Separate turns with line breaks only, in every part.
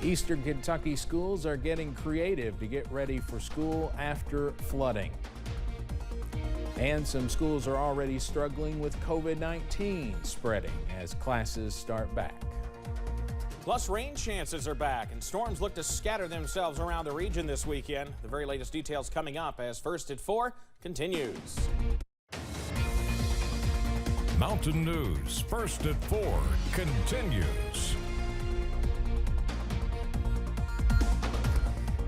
Eastern Kentucky schools are getting creative to get ready for school after flooding. And some schools are already struggling with COVID-19 spreading as classes start back.
Plus, rain chances are back, and storms look to scatter themselves around the region this weekend. The very latest details coming up as First at 4 continues.
Mountain News First at 4 continues.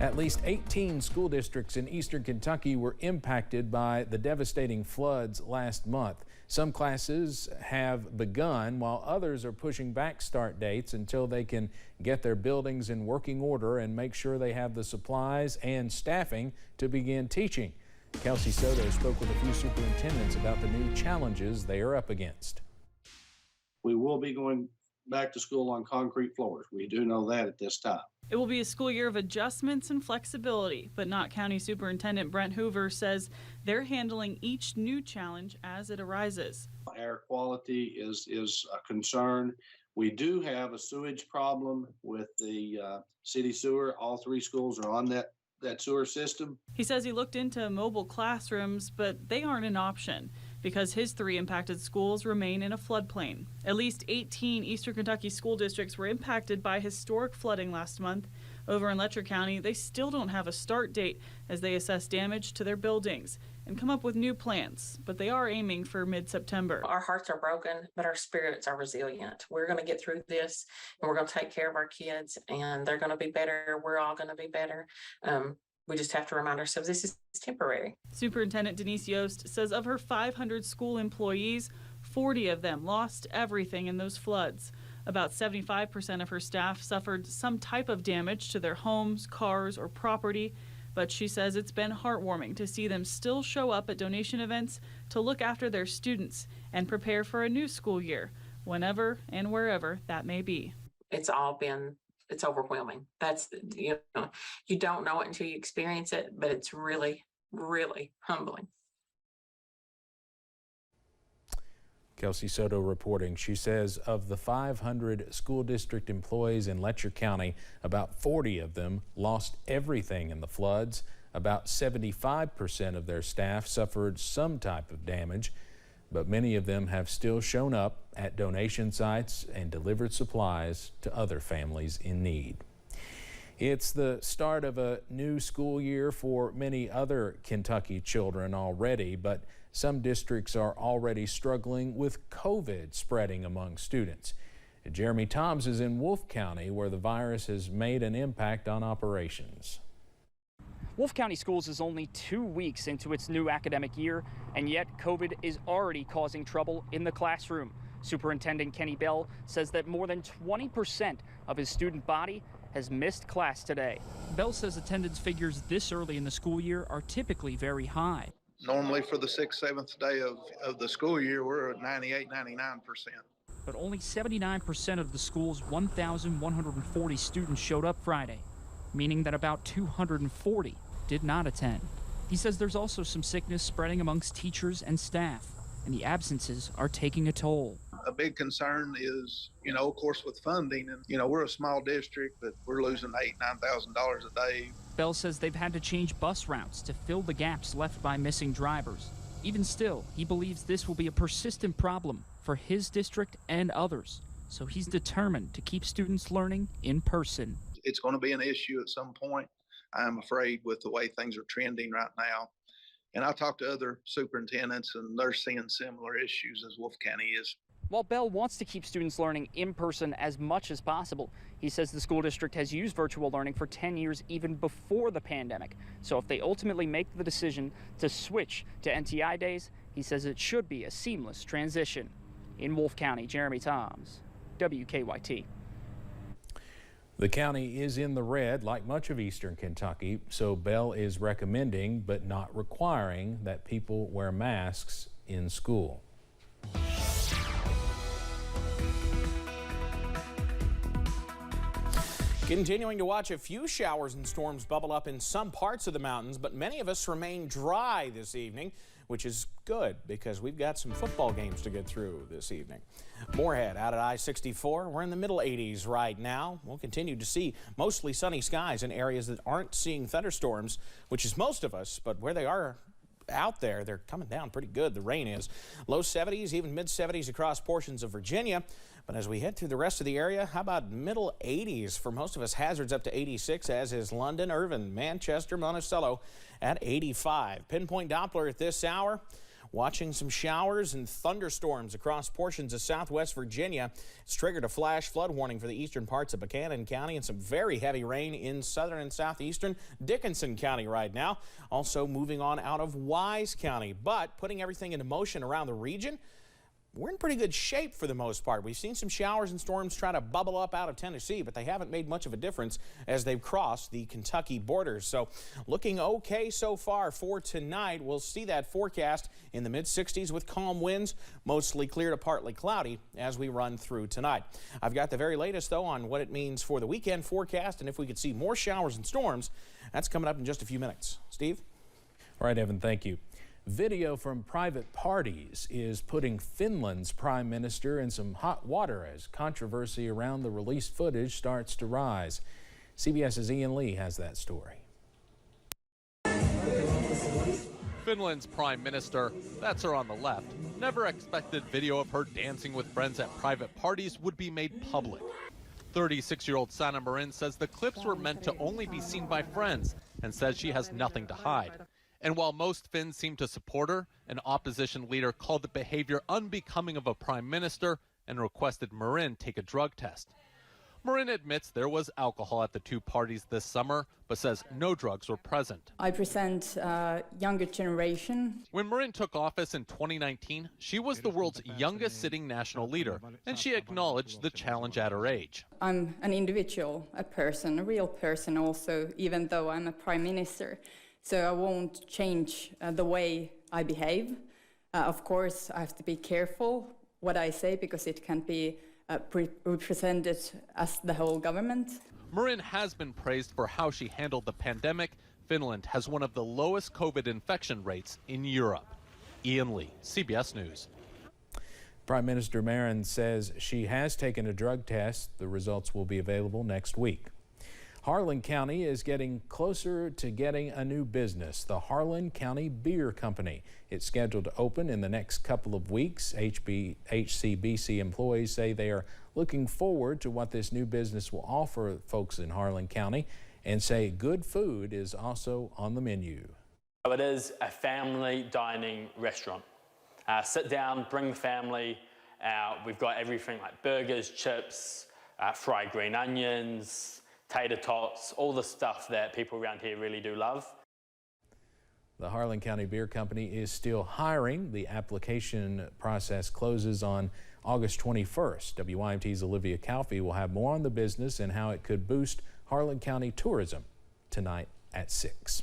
At least 18 school districts in eastern Kentucky were impacted by the devastating floods last month. Some classes have begun, while others are pushing back start dates until they can get their buildings in working order and make sure they have the supplies and staffing to begin teaching. Kelsey Soto spoke with a few superintendents about the new challenges they are up against.
We will be going back to school on concrete floors. We do know that at this time.
It will be a school year of adjustments and flexibility, but Knott County Superintendent Brent Hoover says they're handling each new challenge as it arises.
Air quality is a concern. We do have a sewage problem with the city sewer. All three schools are on that sewer system.
He says he looked into mobile classrooms, but they aren't an option because his 3 impacted schools remain in a floodplain. At least 18 Eastern Kentucky school districts were impacted by historic flooding last month. Over in Letcher County, they still don't have a start date as they assess damage to their buildings and come up with new plans, but they are aiming for mid-September.
Our hearts are broken, but our spirits are resilient. We're going to get through this, and we're going to take care of our kids, and they're going to be better. We're all going to be better. We just have to remind ourselves this is temporary.
Superintendent Denise Yost says of her 500 school employees, 40 of them lost everything in those floods. About 75% of her staff suffered some type of damage to their homes, cars, or property. But she says it's been heartwarming to see them still show up at donation events to look after their students and prepare for a new school year, whenever and wherever that may be.
It's overwhelming. You don't know it until you experience it, but it's really, really humbling.
Kelsey Soto reporting. She says of the 500 school district employees in Letcher County, about 40 of them lost everything in the floods. About 75% of their staff suffered some type of damage, but many of them have still shown up at donation sites and delivered supplies to other families in need. It's the start of a new school year for many other Kentucky children already, but some districts are already struggling with COVID spreading among students. Jeremy Toms is in Wolfe County, where the virus has made an impact on operations.
Wolfe County Schools is only 2 weeks into its new academic year, and yet COVID is already causing trouble in the classroom. Superintendent Kenny Bell says that more than 20% of his student body has missed class today. Bell says attendance figures this early in the school year are typically very high.
Normally for the 6th, 7th day of the school year, we're at 98, 99%.
But only 79% of the school's 1,140 students showed up Friday, meaning that about 240 did not attend. He says there's also some sickness spreading amongst teachers and staff, and the absences are taking a toll.
A big concern is, of course, with funding, and, we're a small district, but we're losing $8,000, $9,000 a day.
Bell says they've had to change bus routes to fill the gaps left by missing drivers. Even still, he believes this will be a persistent problem for his district and others, so he's determined to keep students learning in person.
It's going to be an issue at some point, I'm afraid, with the way things are trending right now. And I talked to other superintendents, and they're seeing similar issues as Wolfe County is.
While Bell wants to keep students learning in person as much as possible, he says the school district has used virtual learning for 10 years even before the pandemic. So if they ultimately make the decision to switch to NTI days, he says it should be a seamless transition. In Wolfe County, Jeremy Toms, WKYT.
The county is in the red, like much of eastern Kentucky, so Bell is recommending but not requiring that people wear masks in school.
Continuing to watch a few showers and storms bubble up in some parts of the mountains, but many of us remain dry this evening. which is good because we've got some football games to get through this evening. Moorhead out at I-64. We're in the middle 80s right now. We'll continue to see mostly sunny skies in areas that aren't seeing thunderstorms, which is most of us, but where they are out there, they're coming down pretty good. The rain is low 70s, even mid 70s across portions of Virginia. But as we head through the rest of the area, how about middle 80s for most of us? Hazards up to 86, as is London, Irvine, Manchester, Monticello at 85. Pinpoint Doppler at this hour. Watching some showers and thunderstorms across portions of southwest Virginia. It's triggered a flash flood warning for the eastern parts of Buchanan County and some very heavy rain in southern and southeastern Dickinson County right now. Also moving on out of Wise County, but putting everything into motion around the region. We're in pretty good shape for the most part. We've seen some showers and storms try to bubble up out of Tennessee, but they haven't made much of a difference as they've crossed the Kentucky borders. So looking okay so far for tonight. We'll see that forecast in the mid-60s with calm winds, mostly clear to partly cloudy as we run through tonight. I've got the very latest, though, on what it means for the weekend forecast and if we could see more showers and storms. That's coming up in just a few minutes. Steve?
All right, Evan, thank you. Video from private parties is putting Finland's prime minister in some hot water as controversy around the released footage starts to rise. CBS's Ian Lee has that story.
Finland's prime minister, that's her on the left, never expected video of her dancing with friends at private parties would be made public. 36-year-old Sanna Marin says the clips were meant to only be seen by friends and says she has nothing to hide. And while most Finns seem to support her, an opposition leader called the behavior unbecoming of a prime minister and requested Marin take a drug test. Marin admits there was alcohol at the two parties this summer, but says no drugs were present.
I present younger generation.
When Marin took office in 2019, she was the world's youngest sitting national leader, and she acknowledged the challenge at her age.
I'm an individual, a person, a real person also, even though I'm a prime minister. So I won't change the way I behave. Of course, I have to be careful what I say because it can be represented as the whole government.
Marin has been praised for how she handled the pandemic. Finland has one of the lowest COVID infection rates in Europe. Ian Lee, CBS News.
Prime Minister Marin says she has taken a drug test. The results will be available next week. Harlan County is getting closer to getting a new business, the Harlan County Beer Company. It's scheduled to open in the next couple of weeks. HCBC employees say they are looking forward to what this new business will offer folks in Harlan County and say good food is also on the menu.
It is a family dining restaurant. Sit down, bring the family. We've got everything like burgers, chips, fried green onions, tater tots, all the stuff that people around here really do love.
The Harlan County Beer Company is still hiring. The application process closes on August 21st. WYMT's Olivia Calfee will have more on the business and how it could boost Harlan County tourism tonight at 6.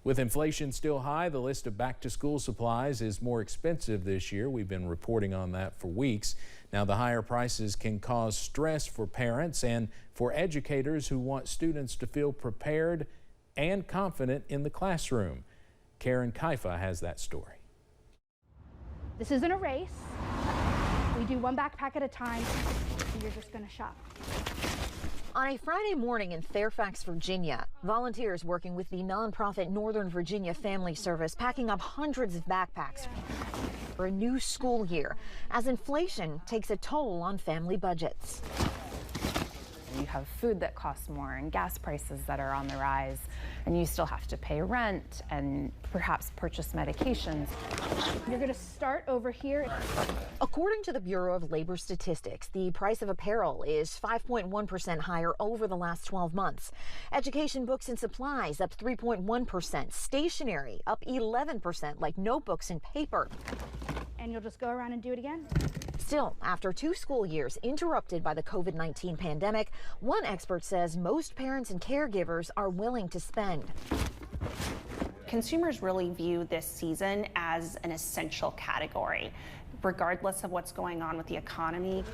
With inflation still high, the list of back-to-school supplies is more expensive this year. We've been reporting on that for weeks. Now, the higher prices can cause stress for parents and for educators who want students to feel prepared and confident in the classroom. Karen Kaifa has that story.
This isn't a race. We do one backpack at a time, and you're just going to shop.
On a Friday morning in Fairfax, Virginia, volunteers working with the nonprofit Northern Virginia Family Service packing up hundreds of backpacks for a new school year as inflation takes a toll on family budgets.
You have food that costs more and gas prices that are on the rise, and you still have to pay rent and perhaps purchase medications.
You're going to start over here.
According to the Bureau of Labor Statistics, the price of apparel is 5.1% higher over the last 12 months. Education books and supplies up 3.1%. Stationery up 11%, like notebooks and paper.
And you'll just go around and do it again?
Still, after 2 school years interrupted by the COVID-19 pandemic, one expert says most parents and caregivers are willing to spend.
Consumers really view this season as an essential category, regardless of what's going on with the economy.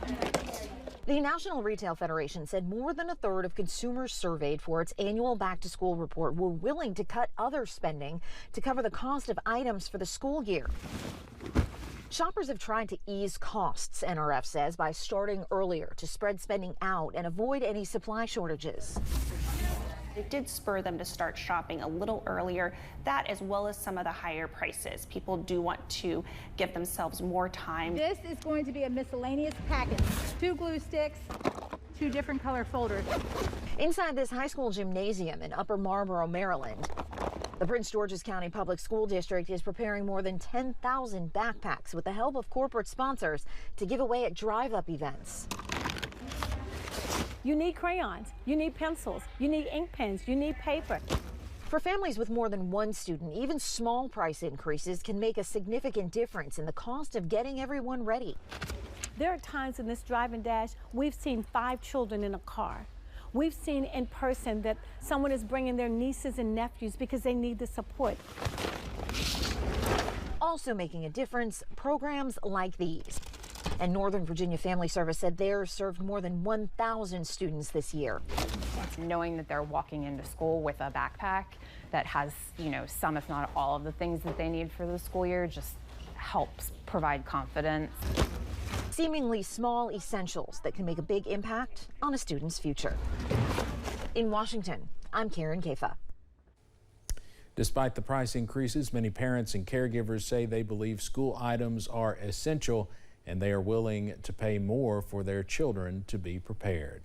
The National Retail Federation said more than a third of consumers surveyed for its annual back-to-school report were willing to cut other spending to cover the cost of items for the school year. Shoppers have tried to ease costs, NRF says, by starting earlier to spread spending out and avoid any supply shortages.
It did spur them to start shopping a little earlier, that as well as some of the higher prices. People do want to give themselves more time.
This is going to be a miscellaneous package. 2 glue sticks, 2 different color folders.
Inside this high school gymnasium in Upper Marlboro, Maryland, the Prince George's County Public School District is preparing more than 10,000 backpacks with the help of corporate sponsors to give away at drive-up events.
You need crayons, you need pencils, you need ink pens, you need paper.
For families with more than one student, even small price increases can make a significant difference in the cost of getting everyone ready.
There are times in this drive and dash we've seen 5 children in a car. We've seen in person that someone is bringing their nieces and nephews because they need the support.
Also making a difference, programs like these. And Northern Virginia Family Service said theirs served more than 1,000 students this year.
Knowing that they're walking into school with a backpack that has, some if not all of the things that they need for the school year just helps provide confidence.
Seemingly small essentials that can make a big impact on a student's future. In Washington, I'm Karen Kafa.
Despite the price increases, many parents and caregivers say they believe school items are essential and they are willing to pay more for their children to be prepared.